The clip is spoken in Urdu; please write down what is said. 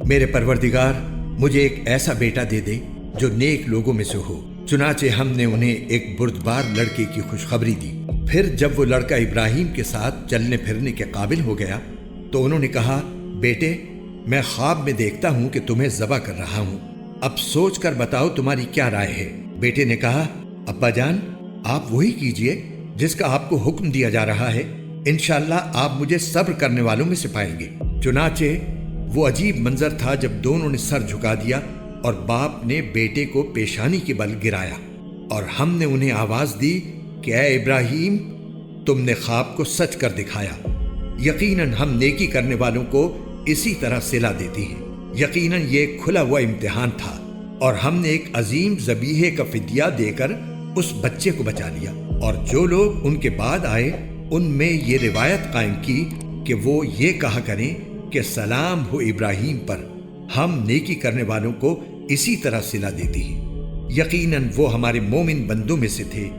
میرے پروردگار مجھے ایک ایسا بیٹا دے دے جو نیک لوگوں میں سے ہو۔ چنانچہ ہم نے انہیں ایک بردبار لڑکے کی خوشخبری دی۔ پھر جب وہ لڑکا ابراہیم کے ساتھ چلنے پھرنے کے قابل ہو گیا تو انہوں نے کہا، بیٹے میں خواب میں دیکھتا ہوں کہ تمہیں ذبح کر رہا ہوں، اب سوچ کر بتاؤ تمہاری کیا رائے ہے؟ بیٹے نے کہا، ابا جان آپ وہی کیجئے جس کا آپ کو حکم دیا جا رہا ہے، انشاءاللہ آپ مجھے صبر کرنے والوں میں سے پائیں گے۔ چنانچہ وہ عجیب منظر تھا جب دونوں نے سر جھکا دیا اور باپ نے بیٹے کو پیشانی کے بل گرایا، اور ہم نے انہیں آواز دی کہ اے ابراہیم تم نے خواب کو سچ کر دکھایا، یقیناً ہم نیکی کرنے والوں کو اسی طرح صلہ دیتی ہیں۔ یقیناً یہ ایک کھلا ہوا امتحان تھا، اور ہم نے ایک عظیم ذبیحے کا فدیہ دے کر اس بچے کو بچا لیا۔ اور جو لوگ ان کے بعد آئے ان میں یہ روایت قائم کی کہ وہ یہ کہا کریں کہ سلام ہو ابراہیم پر، ہم نیکی کرنے والوں کو اسی طرح صلہ دیتی ہیں۔ یقیناً وہ ہمارے مومن بندوں میں سے تھے